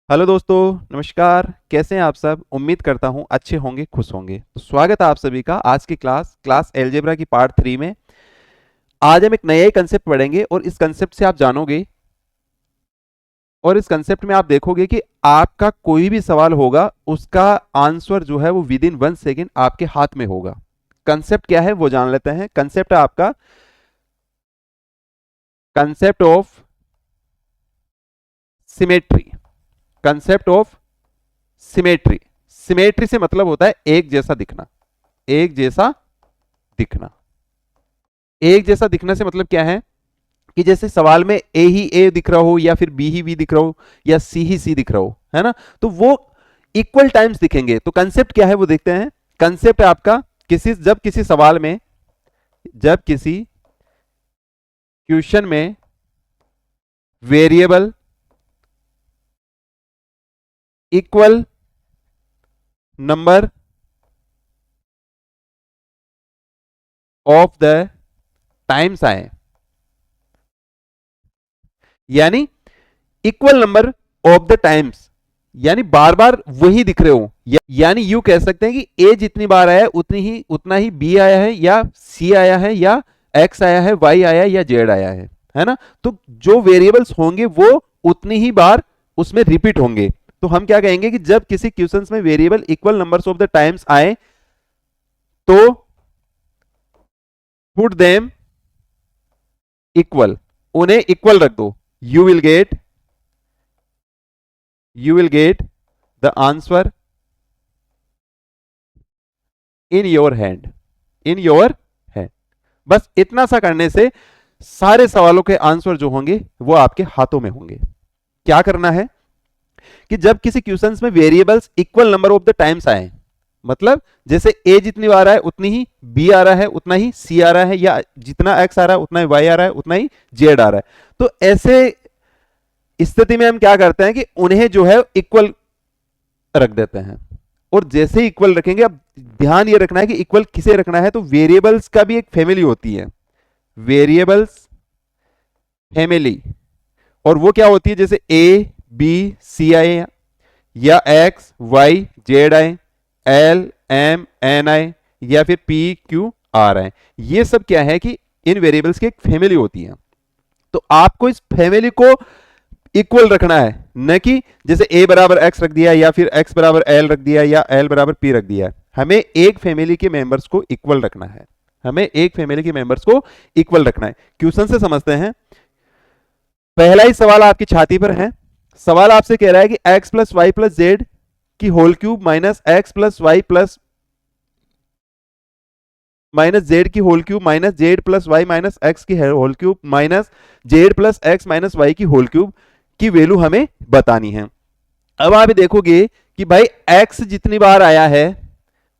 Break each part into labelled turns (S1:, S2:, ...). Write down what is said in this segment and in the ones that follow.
S1: Hello दोस्तों, नमस्कार। कैसे हैं आप सब? उम्मीद करता हूं अच्छे होंगे, खुश होंगे। तो स्वागत है आप सभी का आज की क्लास अलजेब्रा की पार्ट 3 में। आज हम एक नया ही कंसेप्ट पढ़ेंगे और इस कंसेप्ट से आप जानोगे और इस कंसेप्ट में आप देखोगे कि आपका कोई भी सवाल होगा उसका आंसर जो है वो विद इन 1 सेकेंड आपके हाथ में होगा। कंसेप्ट क्या है वो जान लेते हैं। कंसेप्ट है आपका concept of symmetry. Concept of symmetry. Symmetry से मतलब होता है एक जैसा दिखना। एक जैसा दिखना। एक जैसा दिखने से मतलब क्या है कि जैसे सवाल में ए ही ए दिख रहा हो या फिर बी ही बी दिख रहा हो या सी ही सी दिख रहा हो, है ना, तो वो इक्वल टाइम्स दिखेंगे। तो कंसेप्ट क्या है वो देखते हैं। कंसेप्ट है आपका जब किसी सवाल में, जब किसी क्वेश्चन में variable equal number of the times आए, यानी equal number of the times, यानी बार बार वही दिख रहे हो, यानी यू कह सकते हैं कि ए जितनी बार आया है उतना ही बी आया है या सी आया है या एक्स आया है, वाई आया है या जेड आया है ना। तो जो वेरिएबल्स होंगे वो उतनी ही बार उसमें रिपीट होंगे। तो हम क्या कहेंगे कि जब किसी क्वेश्चन में variable equal numbers of the times आए तो पुट देम इक्वल, उन्हें इक्वल रख दो। You will get the answer in your hand. In your hand. बस इतना सा करने से सारे सवालों के आंसर जो होंगे वो आपके हाथों में होंगे। क्या करना है कि जब किसी क्वेश्चन में variables equal number of the times आए, मतलब जैसे ए जितनी बार आए उतनी ही बी आ रहा है, उतना ही सी आ रहा है, या जितना एक्स आ रहा है उतना ही वाई आ रहा है, उतना ही जेड आ रहा है, तो ऐसे स्थिति में हम क्या करते हैं कि उन्हें जो है इक्वल रख देते हैं। और जैसे ही इक्वल रखेंगे, अब ध्यान ये रखना है कि इक्वल किसे रखना है, तो वेरिएबल्स का भी एक फैमिली होती है, वेरिएबल्स फैमिली। और वो क्या होती है, जैसे ए बी सी आए या एक्स वाई जेड आए, एल एम एन आए या फिर पी क्यू आर आए, ये सब क्या है कि इन वेरिएबल्स की एक फैमिली होती है। तो आपको इस फैमिली को इक्वल रखना है, न कि जैसे ए बराबर एक्स रख दिया या फिर एक्स बराबर एल रख दिया या एल बराबर पी रख दिया। हमें एक फैमिली के मेंबर्स को इक्वल रखना है। हमें एक फैमिली के मेंबर्स को इक्वल रखना है। क्वेश्चन से समझते हैं। पहला ही सवाल आपकी छाती पर है। सवाल आपसे कह रहा है कि x plus y plus z की whole cube minus x plus y plus minus z की whole cube minus z plus y minus x की whole cube minus z plus x minus y की होल क्यूब की value हमें बतानी है। अब आप देखोगे कि भाई x जितनी बार आया है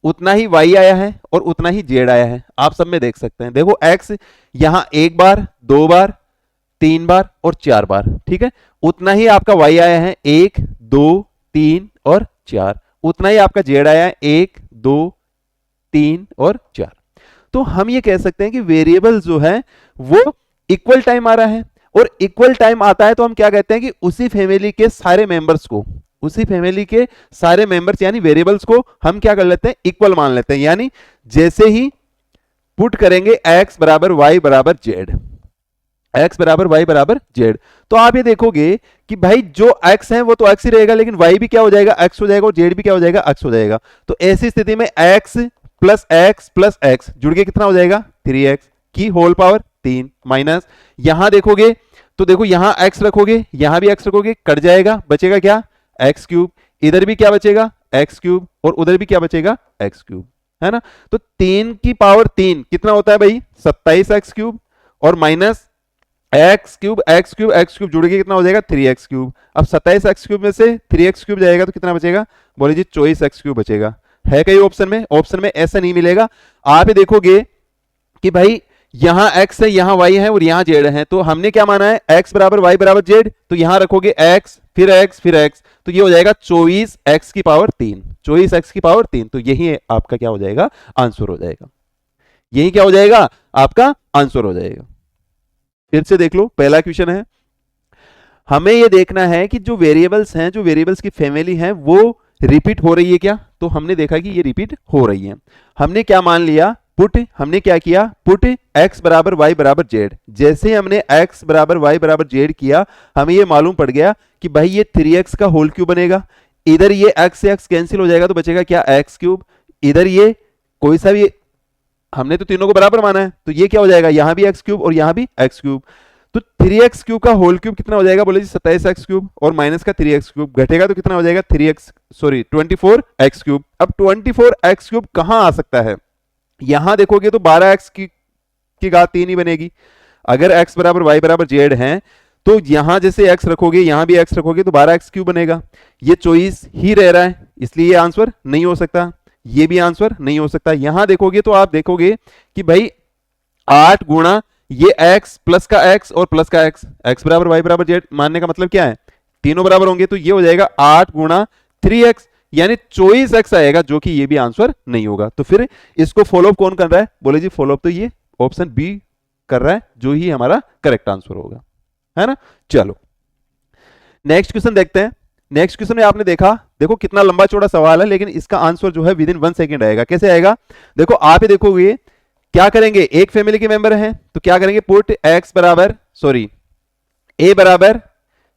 S1: उतना ही y आया है और उतना ही z आया है। आप सब में देख सकते हैं, देखो x यहां एक बार, दो बार, तीन बार और चार बार, ठीक है। उतना ही आपका y आया है, एक दो तीन और चार। उतना ही आपका z आया है, एक दो तीन और चार। तो हम ये कह सकते हैं कि वेरिएबल जो है वो इक्वल टाइम आ रहा है। और इक्वल टाइम आता है तो हम क्या कहते हैं कि उसी फैमिली के सारे मेंबर्स को, उसी फैमिली के सारे मेंबर्स यानी वेरिएबल्स को हम क्या कर लेते हैं, इक्वल मान लेते हैं। यानी जैसे ही पुट करेंगे x बराबर y बराबर z, x बराबर y बराबर z, तो आप ये देखोगे कि भाई जो x है वो तो x ही रहेगा, लेकिन y भी क्या हो जाएगा, x हो जाएगा, और z भी क्या हो जाएगा, x हो जाएगा। तो ऐसी स्थिति में x प्लस एक्स जुड़ के कितना हो जाएगा, 3x की होल पावर 3 माइनस, यहां देखोगे तो देखो यहां x रखोगे, यहां भी x रखोगे, कट जाएगा, बचेगा क्या, एक्स क्यूब। इधर भी क्या बचेगा, एक्स क्यूब, और उधर भी क्या बचेगा, एक्स क्यूब, है ना। तो 3 की पावर 3 कितना होता है भाई, 27 एक्स क्यूब, और minus x cube x cube x cube जुड़ के कितना हो जाएगा, 3x क्यूब। अब 27 एक्स क्यूब में से 3x क्यूब जाएगा तो कितना बचेगा, बोलिए जी 24 एक्स क्यूब बचेगा। है कई ऑप्शन में, ऑप्शन में ऐसा नहीं मिलेगा। आप देखोगे कि भाई यहां x है, यहां y है और यहां z है, तो हमने क्या माना है, x बराबर y बराबर z, तो यहां रखोगे x फिर x फिर x, तो ये हो जाएगा 24x की पावर 3, 24x की पावर 3। तो यही आपका क्या हो जाएगा, आंसर हो जाएगा। यही क्या हो जाएगा, आपका आंसर हो जाएगा। फिर से देख लो, पहला क्वेश्चन है, हमें ये देखना है कि जो वेरिएबल्स हैं, जो वेरिएबल्स की फैमिली है, वो रिपीट हो रही है क्या। तो हमने देखा कि ये रिपीट हो रही है। हमने क्या मान लिया, पुट, हमने क्या किया, पुट x बराबर y बराबर z। जैसे हमने x बराबर y बराबर z किया, हमें ये मालूम पड़ गया कि भाई ये 3x का होल क्यूब बनेगा। इधर ये x से x कैंसिल हो जाएगा तो बचेगा क्या, x क्यूब। इधर ये कोई सा भी, हमने तो तीनों को बराबर माना है, तो ये क्या हो जाएगा, यहां भी एक्स क्यूब और यहां भी एक्स क्यूब। तो 3x क्यूब का होल क्यूब कितना हो जाएगा, बोले जी 27x क्यूब, और माइनस का 3x क्यूब घटेगा तो कितना हो जाएगा, 24x क्यूब। अब 24x क्यूब कहां आ सकता है, यहां देखोगे तो 12x की घात 3 ही बनेगी। अगर x बराबर y बराबर z है तो यहां जैसे x रखोगे यहां भी x रखोगे तो 12x क्यूब बनेगा। ये चॉइस ही रह रहा है, इसलिए ये आंसर नहीं हो सकता, ये भी आंसर नहीं हो सकता। यहां देखोगे तो आप देखोगे कि भाई 8 गुणा ये x प्लस का x और प्लस का x बराबर y बराबर z मानने का मतलब क्या है, तीनों बराबर होंगे, तो ये हो जाएगा 8 गुणा 3x, यानी 24x आएगा, जो कि ये भी आंसर नहीं होगा। तो फिर इसको फॉलोअप कौन कर रहा है, बोले जी फॉलोअप तो ये ऑप्शन बी कर रहा है, जो ही हमारा करेक्ट आंसर होगा, है ना। चलो नेक्स्ट क्वेश्चन देखते हैं। नेक्स्ट क्वेश्चन में आपने देखा, देखो कितना लंबा चौड़ा सवाल है, लेकिन इसका आंसर जो है विद इन 1 सेकेंड आएगा। कैसे आएगा, देखो आप ही देखोगे, क्या करेंगे, एक फैमिली के मेंबर हैं तो क्या करेंगे, पुट x बराबर a बराबर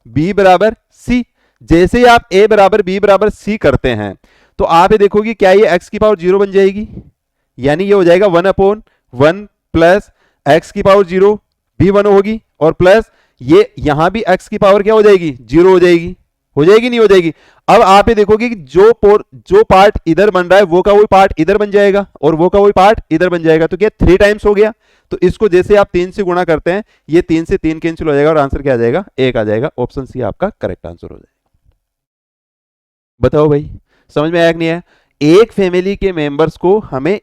S1: b बराबर c। जैसे ही आप a बराबर b बराबर c करते हैं तो आप ये देखोगे क्या ये x की पावर 0 बन जाएगी, यानी ये हो जाएगा 1/1 प्लस x की पावर 0 भी 1 होगी, और प्लस ये यहां भी x की पावर क्या हो जाएगी, 0 हो जाएगी। हो जाएगी नहीं हो जाएगी। अब आप ये देखोगे कि जो पार्ट इधर बन रहा है वो का वही पार्ट इधर बन जाएगा, और वो का वही पार्ट इधर बन जाएगा, तो क्या 3 टाइम्स हो गया। तो इसको जैसे आप 3 से गुणा करते हैं, ये 3 से 3 कैंसिल हो जाएगा और आंसर क्या आ जाएगा, 1 आ जाएगा। ऑप्शन सी आपका करेक्ट आंसर हो जाएगा। बताओ भाई समझ में आया कि नहीं है। एक फैमिली के मेंबर्स को हमें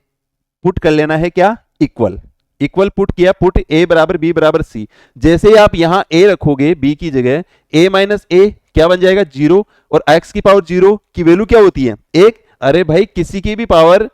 S1: पुट कर लेना है क्या, इक्वल पुट किया, पुट a बराबर b बराबर c। जैसे ही आप यहां a रखोगे b की जगह, a माइनस a क्या बन जाएगा, 0, और x की पावर 0 की वैल्यू क्या होती है, 1। अरे भाई किसी की भी पावर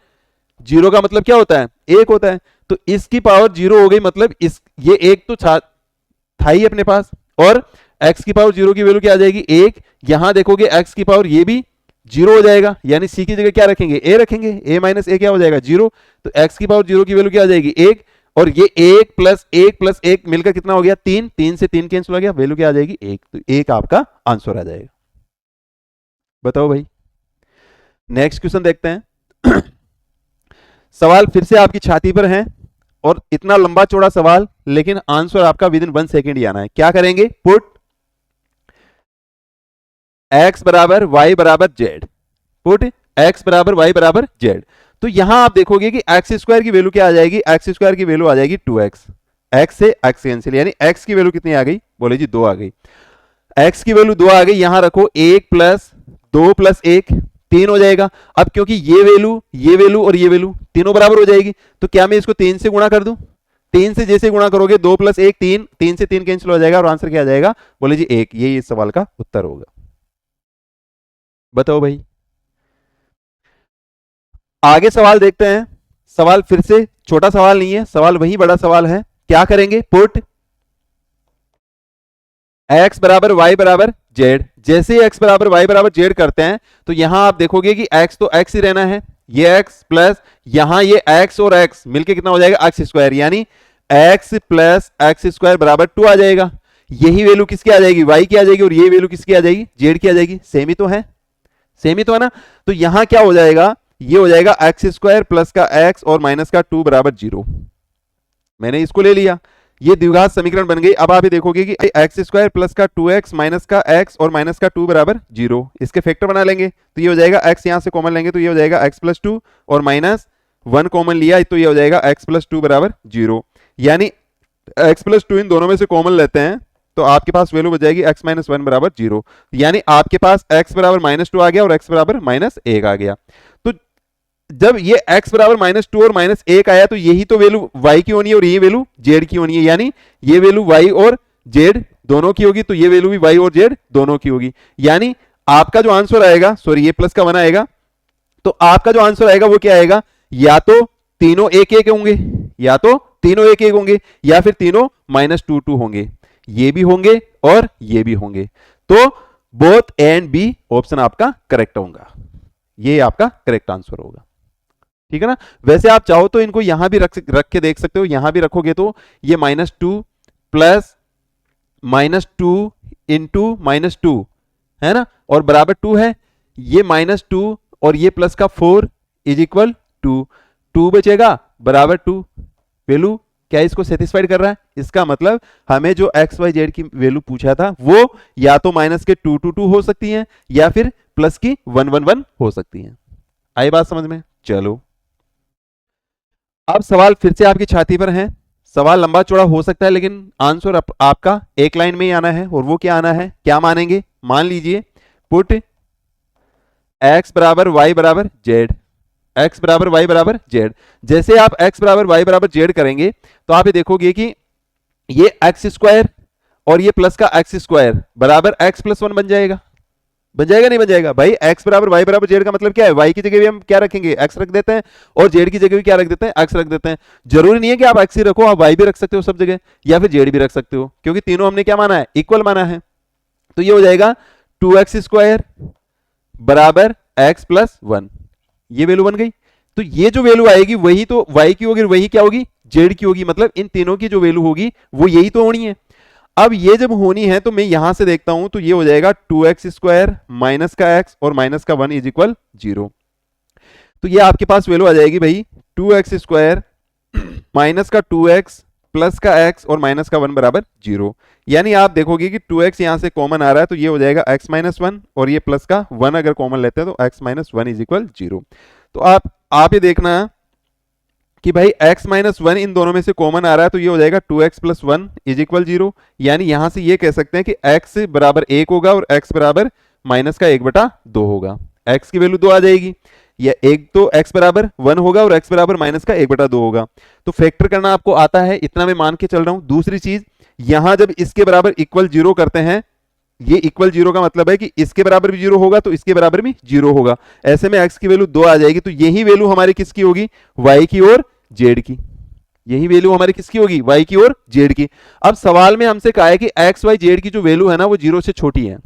S1: 0 का मतलब क्या होता है, 1 होता है। तो इसकी पावर 0 हो गई, मतलब इस ये 1 तो था ही अपने पास, और x की पावर 0 की वैल्यू क्या आ जाएगी, 1। यहां देखोगे x की पावर ये भी 0 हो जाएगा, यानी c की जगह क्या रखेंगे, a रखेंगे, a माइनस a क्या हो जाएगा, 0। तो x की पावर 0 की वैल्यू क्या आ जाएगी, 1, और ये 1 प्लस 1 प्लस 1 मिलकर कितना हो गया, 3, 3 से 3 कैंसिल हो गया, वैल्यू क्या आ जाएगी, 1। तो 1 आपका आंसर आ जाएगा। बताओ भाई नेक्स्ट क्वेश्चन देखते हैं। सवाल फिर से आपकी छाती पर है, और इतना लंबा चौड़ा सवाल, लेकिन आंसर आपका विद इन 1 सेकेंड ही आना है। क्या करेंगे, पुट x बराबर y बराबर z, पुट x बराबर y बराबर z। तो यहां आप देखोगे कि एक्स स्क्वायर की वैल्यू क्या आ जाएगी, एक्स स्क्वायर की वैल्यू आ जाएगी 2x, x से x कैंसिल, यानी x की वैल्यू कितनी आ गई, बोले जी 2 आ गई। x की वैल्यू 2 आ गई, यहां रखो 1 प्लस 2 प्लस 1 3 हो जाएगा। अब क्योंकि ये वैल्यू और ये वैल्यू तीनों बराबर हो जाएगी, तो क्या मैं इसको 3 से गुणा कर दूं, 3 से जैसे गुणा करोगे 2 प्लस 1 3, 3 से 3 कैंसिल हो जाएगा, और आंसर क्या आ जाएगा, बोले जी 1। ये इस सवाल का उत्तर होगा। बताओ भाई आगे सवाल देखते हैं। सवाल फिर से छोटा सवाल नहीं है, सवाल वही बड़ा सवाल है। क्या करेंगे, पुट x बराबर y बराबर z। जैसे x बराबर y बराबर z करते हैं तो यहां आप देखोगे कि x तो x ही रहना है, ये x प्लस यहां ये x और x मिलके कितना हो जाएगा, x स्क्वायर, यानी x प्लस x स्क्वायर बराबर 2 आ जाएगा। यही वैल्यू किसकी आ जाएगी, y की आ जाएगी, और ये वैल्यू किसकी आ जाएगी, z की आ जाएगी। सेम ही तो है, सेम ही तो है ना। तो यहां क्या हो जाएगा, ये हो जाएगा एक्स स्क्वायर प्लस का x और माइनस का 2 बराबर 0। मैंने इसको ले लिया, ये द्विघात समीकरण बन गई। अब आप ये देखोगे कि एक्स स्क्वायर प्लस का 2x माइनस का x और माइनस का 2 बराबर 0, इसके फैक्टर बना लेंगे तो ये हो जाएगा x, यहां से कॉमन लेंगे तो ये हो जाएगा x प्लस 2, और माइनस 1 कॉमन लिया तो ये हो जाएगा x प्लस 2 बराबर 0। यानी x प्लस 2 इन दोनों में से कॉमन लेते हैं तो आपके पास वैल्यू बच जाएगी x माइनस 1 बराबर 0, यानी आपके पास x बराबर माइनस 2 आ गया और x बराबर माइनस 1 आ गया। तो जब ये x बराबर माइनस 2 और माइनस 1 आया तो यही तो वैल्यू y की होनी है और ये वैल्यू z की होनी है, यानी ये वैल्यू y और z दोनों की होगी, तो ये वैल्यू भी y और z दोनों की होगी। यानी आपका जो आंसर आएगा, सॉरी ये प्लस का 1 आएगा, तो आपका जो आंसर आएगा वो क्या आएगा, या तो तीनों 1-1 होंगे, या तो तीनों 1-1 होंगे, या फिर तीनों -2-2 होंगे। ये भी होंगे और ये भी होंगे। तो both A and B option आपका करेक्ट होगा, ये आपका करेक्ट आंसर होगा। ठीक है ना। वैसे आप चाहो तो इनको यहां भी रख के देख सकते हो, यहां भी रखोगे तो ये -2 प्लस -2 इंटू -2 है ना, और बराबर 2 है, ये -2 और ये प्लस का 4 इज इक्वल 2 बचेगा बराबर 2। वैल्यू क्या इसको सेटिस्फाइड कर रहा है? इसका मतलब हमें जो एक्स वाई जेड की वैल्यू पूछा था वो या तो माइनस के 2 2 हो सकती है या फिर प्लस की 1 1 1 हो सकती है। आई बात समझ में? चलो अब सवाल फिर से आपकी छाती पर है। सवाल लंबा चौड़ा हो सकता है लेकिन आंसर आपका एक लाइन में ही आना है। और वो क्या आना है, क्या मानेंगे? मान लीजिए पुट x बराबर y बराबर z, x बराबर y बराबर z। जैसे आप x बराबर y बराबर z करेंगे तो आप ये देखोगे कि ये एक्स स्क्वायर और ये प्लस का एक्स स्क्वायर बराबर x प्लस 1 बन जाएगा। बन जाएगा नहीं बन जाएगा? भाई x बराबर y बराबर z का मतलब क्या है? y की जगह भी हम क्या रखेंगे? x रख देते हैं और z की जगह भी क्या रख देते हैं? x रख देते हैं। जरूरी नहीं है कि आप x ही रखो, आप y भी रख सकते हो सब जगह या फिर z भी रख सकते हो, क्योंकि तीनों हमने क्या माना है? इक्वल माना है। तो ये हो जाएगा 2x स्क्वायर बराबर x प्लस 1, ये वैल्यू बन गई। तो ये जो वैल्यू आएगी वही तो y की होगी, वही क्या होगी? z की होगी। मतलब इन तीनों की जो वैल्यू होगी वो यही तो होनी है। अब ये जब होनी है तो मैं यहां से देखता हूं तो ये हो जाएगा 2x स्क्वायर माइनस का x और माइनस का 1 इज इक्वल 0। तो ये आपके पास वैल्यू आ जाएगी भाई 2x स्क्वायर माइनस का 2x प्लस का x और माइनस का 1 बराबर 0। यानी आप देखोगे कि 2x यहां से कॉमन आ रहा है तो ये हो जाएगा x माइनस 1 और ये प्लस का 1 अगर कॉमन लेते हैं तो x माइनस 1 इज इक्वल 0। तो आप ये देखना कि भाई x माइनस 1 इन दोनों में से कॉमन आ रहा है तो ये हो जाएगा 2x प्लस 1 इज इक्वल 0। यानी यहां से ये कह सकते हैं कि x बराबर 1 होगा और x बराबर माइनस का 1/2 होगा। x की वैल्यू 2 आ जाएगी, या एक तो x बराबर 1 होगा और x बराबर माइनस का 1/2 होगा। तो फैक्टर करना आपको आता है, इतना मैं मान के चल रहा हूं। दूसरी चीज, यहां जब इसके बराबर इक्वल 0 करते हैं, ये इक्वल 0 का मतलब है कि इसके बराबर भी 0 होगा तो इसके बराबर भी 0 होगा। ऐसे में x की वैल्यू 2 आ जाएगी। तो यही वैल्यू हमारी किसकी होगी? y की और z की। यही वैल्यू हमारी किसकी होगी? y की और z की। अब सवाल में हमसे कहा है कि x y z की जो वैल्यू है ना वो 0 से छोटी है।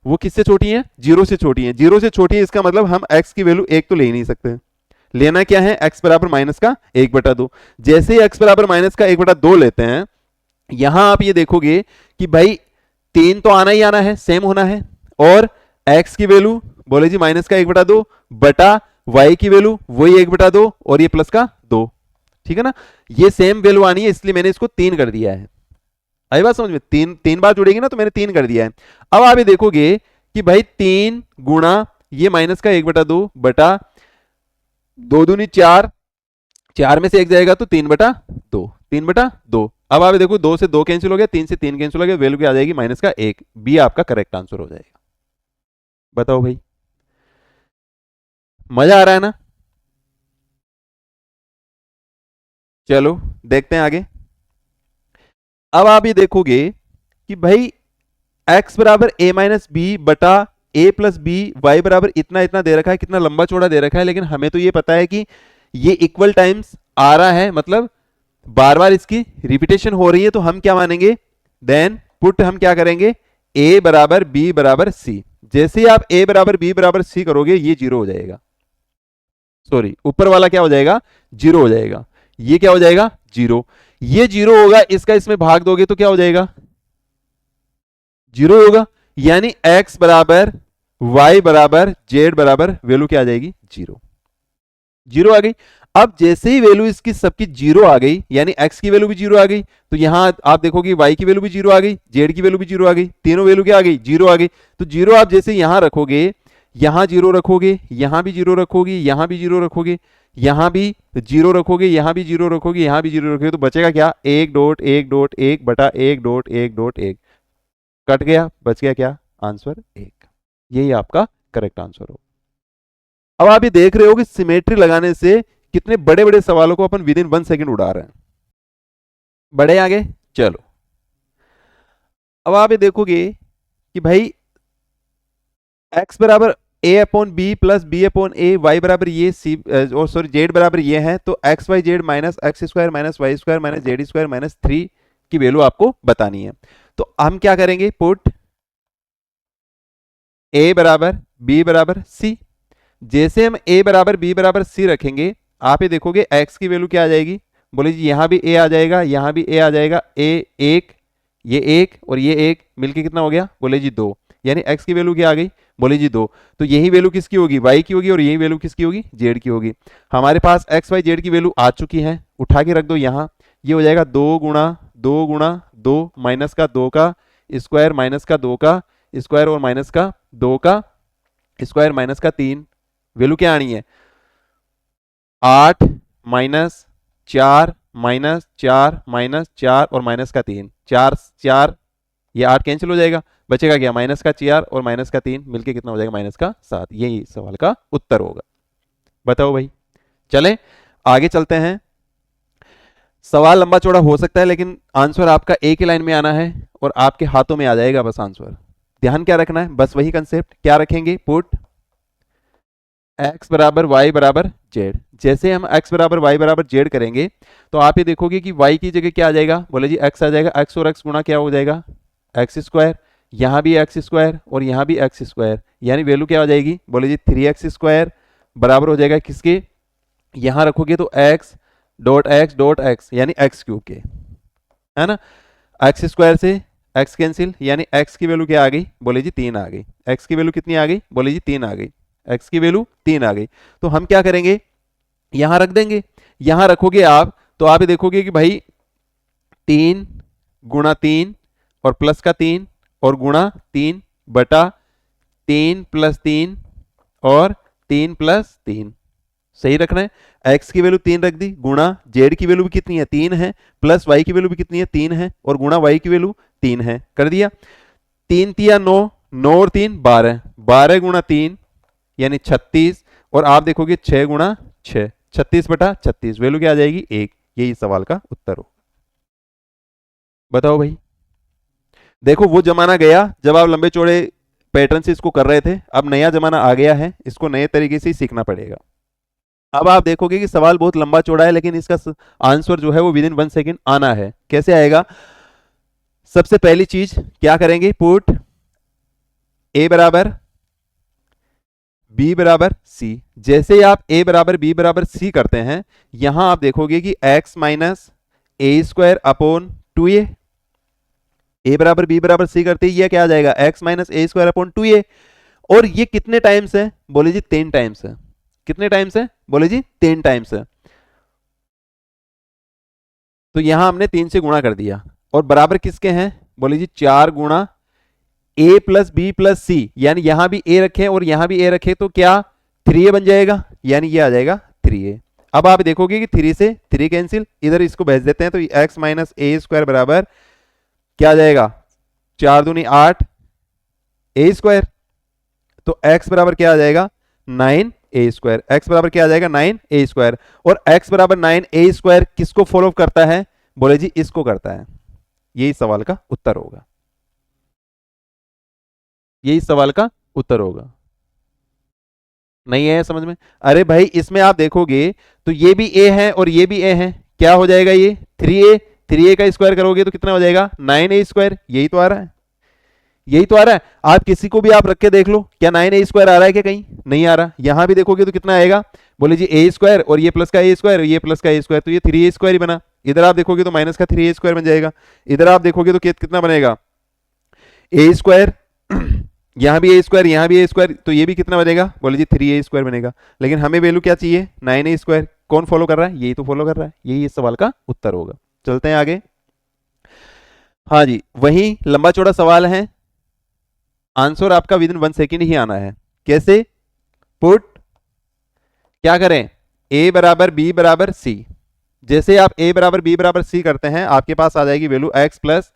S1: वो किससे छोटी है? 0 से छोटी है। 0 से छोटी है इसका मतलब हम x की वैल्यू 1 तो ले ही नहीं सकते। लेना क्या है? x बराबर माइनस का 1/2। जैसे ही x बराबर माइनस का 1/2 लेते हैं, यहां आप ये देखोगे कि भाई 3 तो आना ही आना है, सेम होना है। और x की वैल्यू बोले जी माइनस का 1/2 बटा y की वैल्यू वही 1/2 और ये प्लस का 2। ठीक है ना, ये सेम वैल्यू आनी है इसलिए मैंने इसको 3 कर दिया है। आई बात समझ में? 3 बार जुड़ेगी ना तो मैंने 3 कर दिया है। अब आप ये देखोगे कि भाई 3 गुणा ये माइनस का 1/2 बटा 2 दूनी 4, 4 में से 1 जाएगा तो 3/2, 3/2। अब आप देखो 2 से 2 कैंसिल हो गया, 3 से 3 कैंसिल हो गया, वैल्यू क्या आ जाएगी? माइनस का 1। बी आपका करेक्ट आंसर हो जाएगा। बताओ भाई, मजा आ रहा है ना? चलो देखते हैं आगे। अब आप ये देखोगे कि भाई x बराबर a माइनस बी बटा a प्लस बी, वाई बराबर इतना इतना दे रखा है, कितना लंबा चौड़ा दे रखा है। लेकिन हमें तो ये पता है कि ये इक्वल टाइम्स आ रहा है, मतलब बार बार इसकी रिपीटेशन हो रही है। तो हम क्या मानेंगे? देन पुट हम क्या करेंगे? a बराबर b बराबर c। जैसे ही आप a बराबर b बराबर c करोगे ये 0 हो जाएगा। सॉरी, ऊपर वाला क्या हो जाएगा? 0 हो जाएगा। ये क्या हो जाएगा? 0। ये 0 होगा, इसका इसमें भाग दोगे तो क्या हो जाएगा? 0 होगा। यानी x बराबर y बराबर z बराबर वैल्यू क्या आ जाएगी? 0। 0 आ गई। अब जैसे ही वैल्यू इसकी सबकी 0 आ गई, यानी x की वैल्यू भी 0 आ गई, तो यहां आप देखोगे y की वैल्यू भी 0 आ गई, z की वैल्यू भी 0 आ गई, तीनों वैल्यू क्या आ गई? 0 आ गई। तो 0 आप जैसे यहां रखोगे, यहां 0 रखोगे, यहां भी 0 रखोगे, यहां भी 0 रखोगे, यहां भी 0 रखोगे, यहां भी 0 रखोगे, यहां भी 0 रखोगे, तो बचेगा क्या? 1.1.1 बटा 1.1.1 कट गया, बच गया क्या? आंसर 1। यही आपका करेक्ट आंसर हो। अब आप ये देख रहे हो कि सिमेट्री लगाने से कितने बड़े बड़े सवालों को अपन विद इन 1 सेकेंड उड़ा रहे हैं। बड़े आगे चलो। अब आप ये देखोगे कि भाई x बराबर a upon B plus B upon A, Y बराबर ये सी और सॉरी जेड बराबर ये है। तो X Y Z minus X square minus Y square minus Z square minus 3 की वैल्यू आपको बतानी है। तो हम क्या करेंगे, पुट a बराबर b बराबर c। जैसे हम a बराबर b बराबर c रखेंगे, आप ये देखोगे x की वैल्यू क्या आ जाएगी, बोले जी यहां भी a आ जाएगा, यहां भी a आ जाएगा, a एक, ये एक और ये एक मिलके कितना हो गया, बोले जी 2। यानी x की वैल्यू क्या आ गई, बोले जी 2। तो यही वैल्यू किसकी होगी, y की होगी, और यही वैल्यू किसकी होगी, z की होगी। हमारे पास x y z की वैल्यू आ चुकी है, उठा के रख दो यहाँ। ये हो जाएगा 2 गुणा 2 गुणा 2 माइनस का 2 का स्क्वायर माइनस का 2 का स्क्वायर और माइनस का 2 का स्क्वायर माइनस का 3। वैल्यू क्या आनी है, 8 माइनस 4 माइनस 4 माइनस 4 और माइनस का 3, 4 4, ये 8 कैंसिल हो जाएगा, बचेगा क्या, माइनस का 4 और माइनस का 3 मिलके कितना हो जाएगा, माइनस का 7। यही सवाल का उत्तर होगा। बताओ भाई, चलें आगे चलते हैं। सवाल लंबा चौड़ा हो सकता है, लेकिन आंसर आपका एक ही लाइन में आना है और आपके हाथों में आ जाएगा बस आंसर। ध्यान क्या रखना है, बस वही कंसेप्ट क्या रखेंगे, पुट x बराबर y बराबर z। जैसे हम x बराबर y बराबर z करेंगे तो आप ये देखोगे कि y की जगह क्या आ जाएगा, बोले जी x आ जाएगा, x और x गुणा क्या हो जाएगा, एक्स स्क्वायर, यहाँ भी एक्स स्क्वायर और यहाँ भी एक्स स्क्वायर, यानी वैल्यू क्या हो जाएगी, बोले जी 3x स्क्वायर बराबर हो जाएगा किसके, यहाँ रखोगे तो x डॉट x यानी x क्यूब के, है ना। एक्स स्क्वायर से x कैंसिल, यानी x की वैल्यू क्या आ गई, बोले जी 3 आ गई। x की वैल्यू कितनी आ गई, बोले जी 3 आ गई, x की वैल्यू 3 आ गई। तो हम क्या करेंगे, यहां रख देंगे। यहां रखोगे आप तो आप ये देखोगे कि भाई 3 गुणा 3 और प्लस का 3 और गुणा 3 बटा 3 प्लस 3 और 3 प्लस 3, सही रखना है। x की वैल्यू 3 रख दी, गुणा z की वैल्यू भी कितनी है, 3 है, प्लस y की वैल्यू भी कितनी है, 3 है, और गुणा y की वैल्यू 3 है, कर दिया। 3 तिया 9, 9 और 3 12, 12 गुणा 3 यानी 36, और आप देखोगे 6 गुणा 6, 36 बटा 36, वैल्यू क्या आ जाएगी 1। यही सवाल का उत्तर हो। बताओ भाई, देखो वो जमाना गया जब आप लंबे चौड़े पैटर्न से इसको कर रहे थे, अब नया जमाना आ गया है, इसको नए तरीके से ही सीखना पड़ेगा। अब आप देखोगे कि सवाल बहुत लंबा चौड़ा है, लेकिन इसका आंसर जो है वो विद इन 1 सेकेंड आना है। कैसे आएगा, सबसे पहली चीज क्या करेंगे, पुट a बराबर b बराबर c। जैसे ही आप a बराबर b बराबर c करते हैं, यहां आप देखोगे कि x minus A square upon 2a, a बराबर b बराबर c करते ही ये क्या आ जाएगा, x माइनस ए स्क्वायर अपॉन 2a। और ये कितने टाइम्स है, बोले जी 3 टाइम्स है। कितने टाइम्स है, बोले जी 3 टाइम्स है। तो यहां हमने 3 से गुणा कर दिया, और बराबर किसके हैं, बोले जी 4 गुणा a प्लस बी प्लस सी, यानी यहां भी a रखे और यहां भी a रखे तो क्या 3a बन जाएगा, यानी ये आ जाएगा 3a। अब आप देखोगे कि 3 से 3 कैंसिल, इधर इसको भेज देते हैं, तो x माइनस ए स्क्वायर बराबर क्या आ जाएगा, 4 दूनी 8 a स्क्वायर, तो x बराबर क्या आ जाएगा 9a स्क्वायर, x बराबर क्या आ जाएगा 9a स्क्वायर। और x बराबर 9a स्क्वायर किसको फॉलो करता है, बोले जी इसको करता है। यही सवाल का उत्तर होगा, यही सवाल का उत्तर होगा। नहीं है समझ में, अरे भाई इसमें आप देखोगे तो ये भी a है और ये भी a है, क्या हो जाएगा ये 3a, 3a का स्क्वायर करोगे तो कितना हो जाएगा 9a स्क्वायर। यही तो आ रहा है, यही तो आ रहा है। आप किसी को भी आप रख के देख लो, क्या 9a स्क्वायर आ रहा है क्या, कहीं नहीं आ रहा। यहां भी देखोगे तो कितना आएगा, बोले जी a स्क्वायर और ये प्लस का a स्क्वायर और ये प्लस का a स्क्वायर, तो ये 3a स्क्वायर ही बना। इधर आप देखोगे तो माइनस का 3a स्क्वायर बन जाएगा, इधर आप देखोगे तो कितना बनेगा a स्क्वायर, यहां भी a स्क्वायर यहां भी a स्क्वायर, तो ये भी कितना बनेगा, बोले जी 3a स्क्वायर बनेगा। लेकिन हमें वैल्यू क्या चाहिए 9a स्क्वायर, कौन फॉलो कर रहा है, यही तो फॉलो कर रहा है। यही इस सवाल का उत्तर होगा। चलते हैं आगे। हाँ जी, वही लंबा चौड़ा सवाल है, आंसर आपका विद इन 1 सेकेंड ही आना है। कैसे, पुट क्या करें, a बराबर b बराबर c। जैसे आप a बराबर b बराबर c करते हैं, आपके पास आ जाएगी वैल्यू x प्लस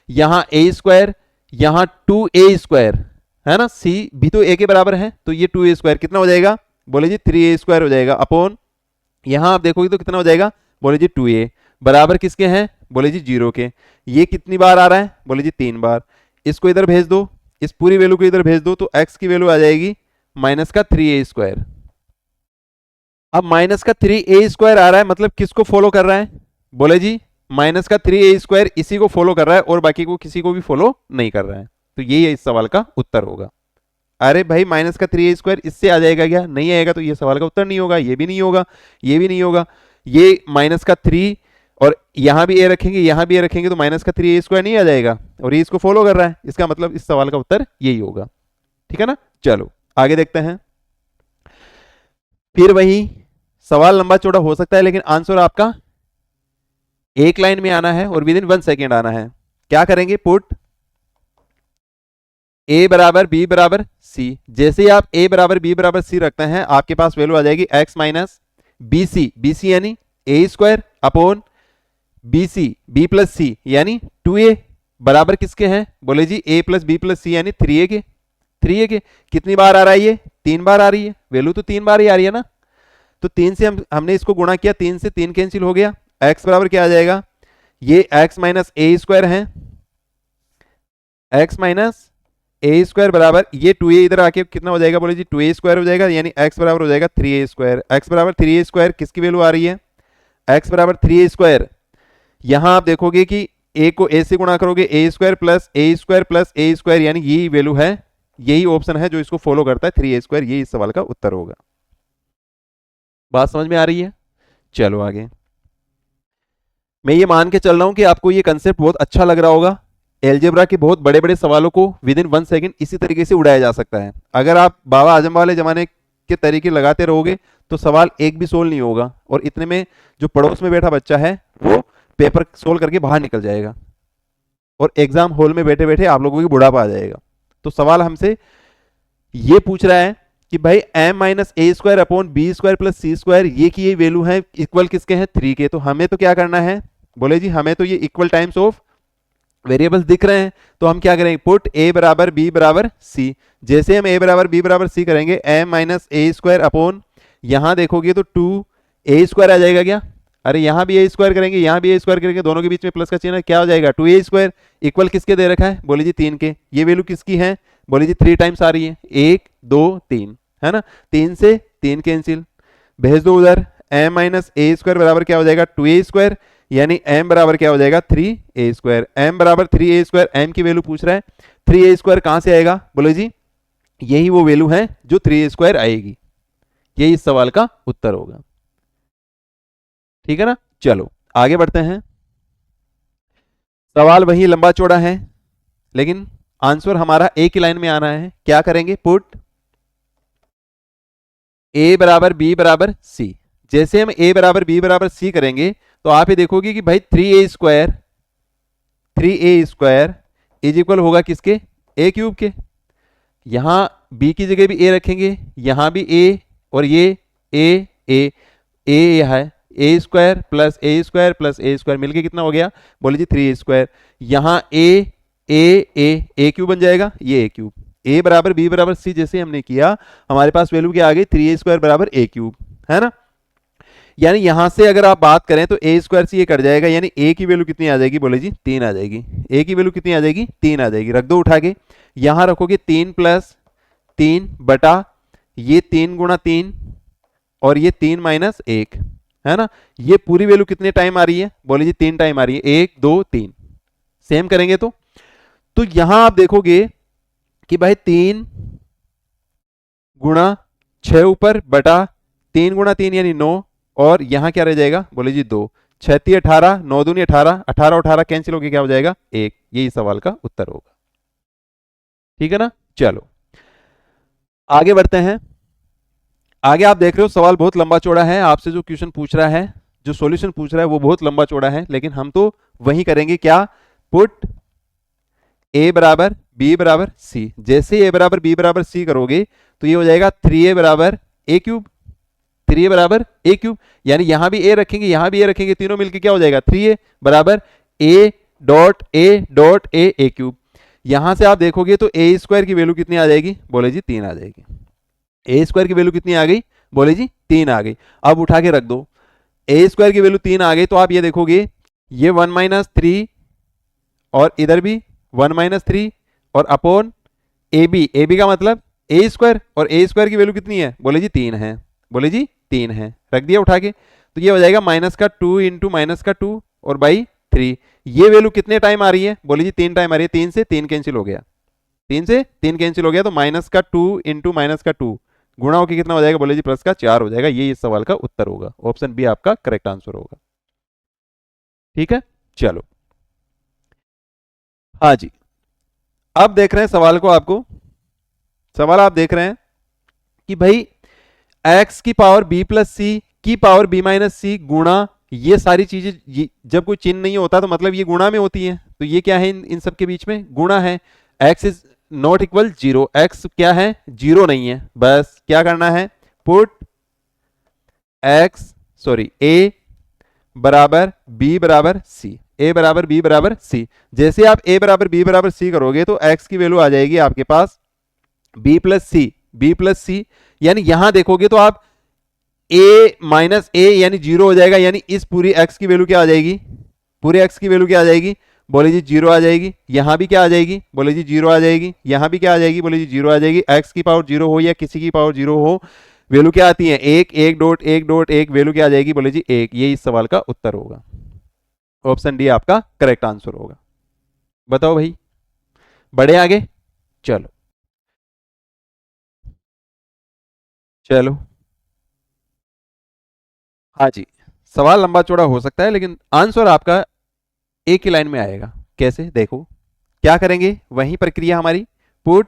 S1: यहां a स्क्वायर, यहां 2a स्क्वायर, है ना, c भी तो a के बराबर है, तो ये 2a स्क्वायर कितना हो जाएगा, बोले जी 3a स्क्वायर हो जाएगा, अपॉन यहां आप देखोगे तो कितना हो जाएगा, बोले जी 2a बराबर किसके हैं, बोले जी 0 के। ये कितनी बार आ रहा है, बोले जी 3 बार। इसको इधर भेज दो, इस पूरी वैल्यू को इधर भेज दो, तो x की वैल्यू आ जाएगी माइनस का 3a स्क्वायर। अब माइनस का 3a स्क्वायर आ रहा है, मतलब किसको फॉलो कर रहा है, बोले जी माइनस का 3a² इसी को फॉलो कर रहा है और बाकी को किसी को भी फॉलो नहीं कर रहा है, तो यही इस सवाल का उत्तर होगा। अरे भाई माइनस का 3a² इससे आ जाएगा क्या? नहीं आएगा, तो ये सवाल का उत्तर नहीं होगा, ये भी नहीं होगा, ये भी नहीं होगा। ये माइनस का 3 और यहां भी ए रखेंगे, यहां भी ए रखेंगे, तो माइनस का 3a² नहीं आ जाएगा, और ये इसको फॉलो कर रहा है, इसका मतलब इस सवाल का उत्तर यही होगा। ठीक है ना? चलो आगे देखते हैं। फिर वही सवाल लंबा चौड़ा हो सकता है, लेकिन आंसर आपका एक लाइन में आना है और विद इन 1 सेकेंड आना है। क्या करेंगे? पुट a बराबर b बराबर c। जैसे ही आप a बराबर b बराबर c रखते हैं, आपके पास वैल्यू आ जाएगी x माइनस बी सी यानी a² अपॉन b प्लस सी यानी 2a बराबर किसके हैं? बोले जी a प्लस b प्लस सी यानी 3a के। 3a के कितनी बार आ रहा है? ये 3 बार आ रही है, वैल्यू तो 3 बार ही आ रही है ना। तो 3 से हमने इसको गुणा किया, 3 से 3 कैंसिल हो गया, x बराबर क्या आ जाएगा? ये x माइनस a² है, x माइनस a² बराबर ये 2a इधर आके कितना हो जाएगा? बोले जी 2a² हो जाएगा, यानी x बराबर हो जाएगा 3a²। x बराबर 3a² किसकी वैल्यू आ रही है? x बराबर 3a²। यहां आप देखोगे कि a को a से गुणा करोगे, a² plus a² plus a², यानी यही वैल्यू है, यही ऑप्शन है जो इसको फॉलो करता है, 3a²। ये इस सवाल का उत्तर होगा। बात समझ में आ रही है? चलो आगे। मैं ये मान के चल रहा हूं कि आपको ये कंसेप्ट बहुत अच्छा लग रहा होगा। एलजेब्रा के बहुत बड़े बड़े सवालों को विद इन 1 सेकेंड इसी तरीके से उड़ाया जा सकता है। अगर आप बाबा आजम वाले जमाने के तरीके लगाते रहोगे तो सवाल एक भी सोल्व नहीं होगा, और इतने में जो पड़ोस में बैठा बच्चा है वो पेपर सोल्व करके बाहर निकल जाएगा, और एग्जाम हॉल में बैठे बैठे आप लोगों की बुढ़ापा आ जाएगा। तो सवाल हमसे ये पूछ रहा है कि भाई m minus a² upon b² plus c², ये की ये वैल्यू है इक्वल किसके हैं? 3 के। तो हमें तो क्या करना है? बोले जी हमें तो ये इक्वल टाइम्स ऑफ वेरिएबल्स दिख रहे हैं, तो हम क्या करेंगे? पुट a बराबर b बराबर c। जैसे हम a बराबर b बराबर c करेंगे, m माइनस a² अपॉन, यहां देखोगे तो 2a² आ जाएगा क्या? अरे यहां भी a² करेंगे, यहां भी a² करेंगे, दोनों के बीच में प्लस का चिन्ह, क्या हो जाएगा? 2a² इक्वल किसके दे रखा है? बोले जी 3 के। ये वैल्यू किसकी है? बोले जी 3 टाइम्स आ रही है, 1 2 3, है ना। 3 से 3 कैंसिल, भेज दो उधर, m माइनस a² बराबर क्या हो जाएगा? 2a², यानी m बराबर क्या हो जाएगा? 3a²। m बराबर 3a², m की वैल्यू पूछ रहा है, 3a² कहां से आएगा? बोले जी यही वो वैल्यू है जो 3a² आएगी, यही इस सवाल का उत्तर होगा। ठीक है ना? चलो आगे बढ़ते हैं। सवाल वही लंबा चौड़ा है, लेकिन आंसर हमारा एक ही लाइन में आना है। क्या करेंगे? पुट a बराबर b बराबर c। जैसे हम a बराबर b बराबर c करेंगे, तो आप ये देखोगे कि भाई 3a² इज इक्वल होगा किसके? a³ के। यहां b की जगह भी a रखेंगे, यहां भी a, और ये a है, a² plus a² plus a² मिलके कितना हो गया? बोले जी 3a²। यहां a³ बन जाएगा, ये a³। a बराबर b बराबर c जैसे हमने किया, हमारे पास वैल्यू क्या आ गई? 3a² बराबर a³, है ना। यानी यहां से अगर आप बात करें तो a² से ये कट जाएगा, यानी a की वैल्यू कितनी आ जाएगी? बोले जी 3 आ जाएगी। a की वैल्यू कितनी आ जाएगी? 3 आ जाएगी। रख दो उठा के, यहां रखोगे 3 प्लस 3 बटा ये 3 गुणा 3 और ये 3 माइनस 1, है ना। ये पूरी वैल्यू कितने टाइम आ रही है? बोले जी 3 टाइम आ रही है, 1 2 3। सेम करेंगे तो यहां आप देखोगे कि भाई 3 गुणा 6 ऊपर बटा 3 गुणा 3 यानी 9, और यहां क्या रह जाएगा? बोले जी 2, 6 3 18, 9 दूनी 18, 18 18 कैंसिल होकर क्या हो जाएगा? 1। यही सवाल का उत्तर होगा। ठीक है ना? चलो आगे बढ़ते हैं। आगे आप देख रहे हो सवाल बहुत लंबा चौड़ा है, आपसे जो क्वेश्चन पूछ रहा है, जो सॉल्यूशन पूछ रहा है वो बहुत लंबा चौड़ा है, लेकिन हम तो वही करेंगे। क्या? पुट a बराबर b बराबर c। जैसे a बराबर b बराबर c करोगे तो ये हो जाएगा 3a बराबर a³। 3a बराबर a³, यानी यहां भी a रखेंगे, यहां भी a रखेंगे, तीनों मिलकर क्या हो जाएगा? 3a बराबर a डॉट a a³। यहां से आप देखोगे तो a² की वैल्यू कितनी आ जाएगी? बोले जी 3 आ जाएगी। a² की वैल्यू कितनी आ गई? बोले जी 3 आ गई। अब उठा के रख दो, a² की वैल्यू 3 आ गई, तो आप ये देखोगे ये 1 माइनस 3 और इधर भी 1 माइनस 3 और अपॉन ab का मतलब a², और a² की वैल्यू कितनी है? बोले जी 3 है। बोले जी 3 है, रख दिया उठा के, तो ये हो जाएगा माइनस का 2 इंटू माइनस का 2 और बाई 3। ये वैल्यू कितने टाइम आ रही है? बोले जी 3 टाइम आ रही है। 3 से 3 कैंसिल हो गया, 3 से 3 कैंसिल हो गया, तो माइनस का 2 इंटू माइनस का 2 गुणा होकर कितना हो जाएगा? बोले जी प्लस का 4 हो जाएगा। ये इस सवाल का उत्तर होगा। ऑप्शन बी आपका करेक्ट आंसर होगा। ठीक है, चलो। हाँ जी, अब देख रहे हैं सवाल को। आपको सवाल आप देख रहे हैं कि भाई x की पावर b प्लस सी की पावर b माइनस सी गुणा, ये सारी चीजें जब कोई चिन्ह नहीं होता तो मतलब ये गुणा में होती है। तो ये क्या है? इन सब के बीच में गुणा है। x is not equal 0, x क्या है? 0 नहीं है। बस क्या करना है? पुट a बराबर b बराबर c, a बराबर b बराबर c। जैसे आप a बराबर b बराबर c करोगे तो x की वैल्यू आ जाएगी आपके पास b प्लस सी, यानी यहां देखोगे तो आप a माइनस a यानी 0 हो जाएगा। यानी इस पूरी x की वैल्यू क्या आ जाएगी? पूरे x की वैल्यू क्या आ जाएगी? बोले जी 0 आ जाएगी। यहां भी क्या आ जाएगी? बोले जी 0 आ जाएगी। यहां भी क्या आ जाएगी? बोले जी 0 आ जाएगी। x की पावर 0 हो या किसी की पावर 0 हो, वैल्यू क्या आती है? 1 1 डॉट 1 डॉट 1, वैल्यू क्या आ जाएगी? बोले जी 1। ये इस सवाल का उत्तर होगा। ऑप्शन डी आपका करेक्ट आंसर होगा। बताओ भाई, बढ़े आगे? चलो चलो। हाँ जी, सवाल लंबा चौड़ा हो सकता है लेकिन आंसर आपका एक ही लाइन में आएगा। कैसे? देखो क्या करेंगे, वही प्रक्रिया हमारी। पुट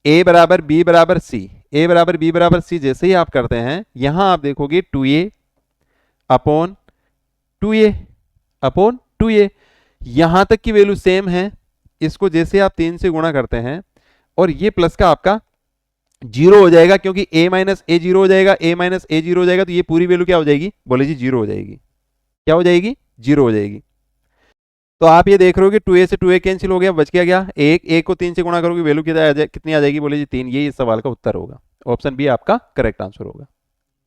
S1: a बराबर b बराबर c, a बराबर b बराबर c जैसे ही आप करते हैं, यहां आप देखोगे 2a upon 2a upon 2a, यहां तक की वैल्यू सेम है। इसको जैसे आप 3 से गुणा करते हैं और ये प्लस का आपका 0 हो जाएगा, क्योंकि a माइनस ए 0 हो जाएगा, a माइनस ए 0 हो जाएगा, तो ये पूरी वैल्यू क्या हो जाएगी? बोले जी 0 हो जाएगी। क्या हो जाएगी? 0 हो जाएगी। तो आप ये देख रहे हो कि 2a से 2a कैंसिल हो गया, बच गया क्या? एक को 3 से गुणा करोगे वैल्यू कितनी आ जाएगी? बोले जी 3। ये इस सवाल का उत्तर होगा। ऑप्शन बी आपका करेक्ट आंसर होगा।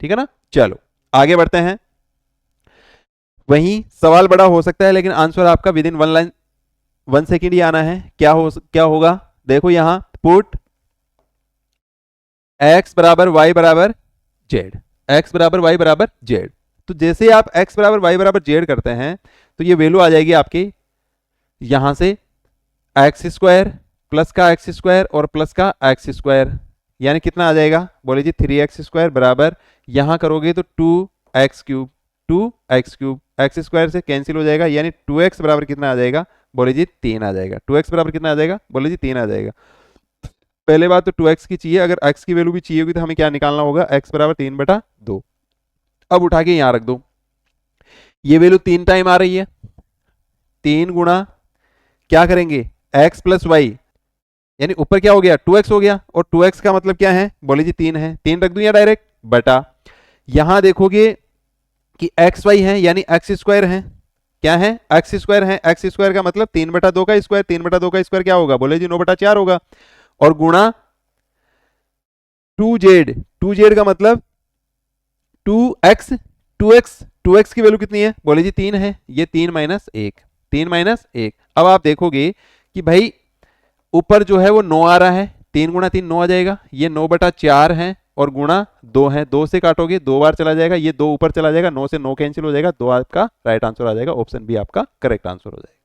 S1: ठीक है ना? चलो आगे बढ़ते हैं। वही सवाल बड़ा हो सकता है लेकिन आंसर आपका विद इन 1 सेकेंड ही आना है। क्या होगा? देखो यहां पुट x बराबर y बराबर z, x बराबर y बराबर z। तो जैसे आप x बराबर y बराबर z करते हैं तो ये वैल्यू आ जाएगी आपकी यहां से एक्स स्क्वायर प्लस का एक्स स्क्वायर और प्लस का एक्स स्क्वायर, यानी कितना आ जाएगा? बोले जी 3x स्क्वायर बराबर, यहां करोगे तो 2x cube, 2x cube, x square से कैंसिल हो जाएगा, यानी 2x बराबर कितना आ जाएगा? बोले जी 3 आ जाएगा। 2x बराबर कितना आ जाएगा? बोले जी 3 आ जाएगा। पहले बात तो 2x की चाहिए, अगर x की वैल्यू भी चाहिए होगी तो हमें क्या निकालना होगा? x बराबर 3/2। अब उठा के यहां रख दो, ये वैल्यू 3 टाइम आ रही है, 3 गुणा क्या करेंगे? x प्लस वाई, यानी ऊपर क्या हो गया? 2x हो गया, और 2x का मतलब क्या है? बोले जी 3 है। 3 रख दूं या डायरेक्ट बटा, यहां देखोगे कि एक्स वाई है यानी एक्स स्क्वायर है। क्या है? एक्स स्क्वायर है। एक्स स्क्वायर का मतलब 3/2 का स्क्वायर, 3/2 का स्क्वायर क्या होगा? बोले जी 9/4 होगा, और गुणा 2z, 2z का मतलब 2x, 2x की वैल्यू कितनी है? बोले जी 3 है। ये 3 माइनस 1, 3 माइनस 1। अब आप देखोगे कि भाई ऊपर जो है वो 9 आ रहा है, 3 गुणा 3 9 आ जाएगा, ये 9/4 है, और गुणा 2 है, 2 से काटोगे 2 बार चला जाएगा, ये 2 ऊपर चला जाएगा, 9 से 9 कैंसिल हो जाएगा, 2 आपका राइट आंसर आ जाएगा। ऑप्शन बी आपका करेक्ट आंसर हो जाएगा।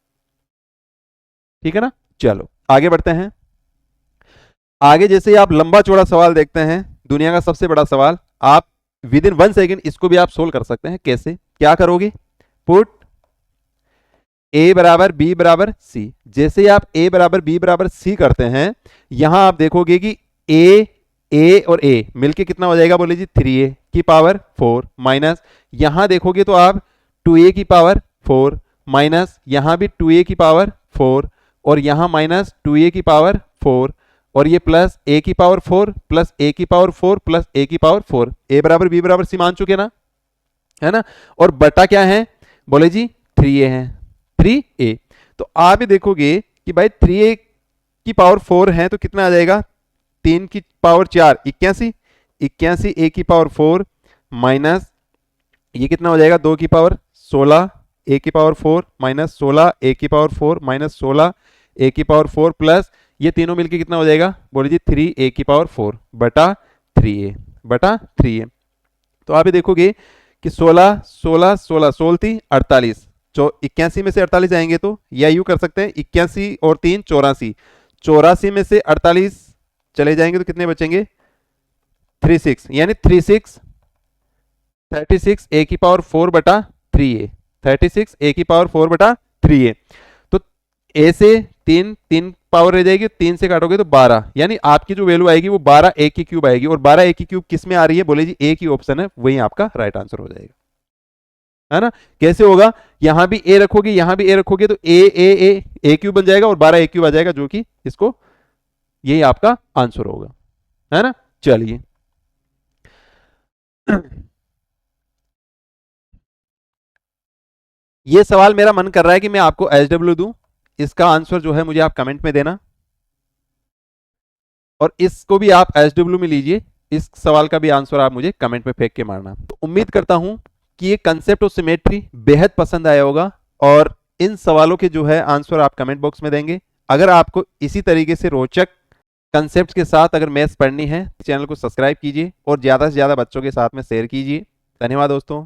S1: ठीक है ना? चलो आगे बढ़ते हैं। आगे जैसे आप लंबा चौड़ा सवाल देखते हैं, दुनिया का सबसे बड़ा सवाल, आप विद इन 1 सेकेंड इसको भी आप सोल्व कर सकते हैं। कैसे? क्या करोगे? पुट a बराबर b बराबर c, जैसे आप a बराबर b बराबर c करते हैं, यहां आप देखोगे कि a और a मिलके कितना हो जाएगा? बोले जी 3a की पावर 4 माइनस, यहां देखोगे तो आप 2a की पावर 4 माइनस, यहां भी 2a की पावर 4, और यहां माइनस 2a की पावर 4, और ये प्लस a की पावर 4 प्लस a की पावर 4 प्लस a की पावर 4। a बराबर b बराबर c मान चुके ना, है ना? और बटा क्या है? बोले जी 3a है, 3a। तो आप ही देखोगे कि भाई 3a की पावर 4 है तो कितना आ जाएगा? 3 की पावर 4 81, 81 a की पावर 4 माइनस ये कितना हो जाएगा? 2 की पावर 16 a की पावर 4 माइनस 16 a की पावर 4 माइनस 16 a की पावर 4 प्लस ये तीनों मिलके कितना हो जाएगा? बोले जी 3a की पावर 4 बटा 3a बटा 3a। तो आप ये देखोगे कि 16 16 16 16 थी 48, 81 में से 48 जाएंगे तो, या यूं कर सकते हैं 81 और 3 84, 84 में से 48 चले जाएंगे तो कितने बचेंगे 36, यानी 36 ए की पावर 4 बटा 3a, 36 ए की पावर 4 बटा 3a। तो a से 3 पावर रह जाएगी, 3 से काटोगे तो 12, यानी आपकी जो वैल्यू आएगी वो 12 ए की क्यूब आएगी। और 12 ए की क्यूब किस में आ रही है, बोले जी ए की ऑप्शन है, वही आपका राइट आंसर हो जाएगा, है ना। कैसे होगा, यहां भी ए रखोगे यहां भी ए रखोगे तो ए क्यूब बन जाएगा और 12 ए क्यूब आ जाएगा, जो कि इसको यही आपका आंसर होगा, है ना। चलिए ये सवाल मेरा मन कर रहा है कि मैं आपको SW दूं, इसका आंसर जो है मुझे आप कमेंट में देना, और इसको भी आप SW में लीजिए, इस सवाल का भी आंसर आप मुझे कमेंट में फेंक के मारना। तो उम्मीद करता हूं कि ये कंसेप्ट ऑफ सिमेट्री बेहद पसंद आया होगा, और इन सवालों के जो है आंसर आप कमेंट बॉक्स में देंगे। अगर आपको इसी तरीके से रोचक कंसेप्ट के साथ अगर मैथ्स पढ़नी है, चैनल को सब्सक्राइब कीजिए और ज़्यादा से ज़्यादा बच्चों के साथ में शेयर कीजिए। धन्यवाद दोस्तों।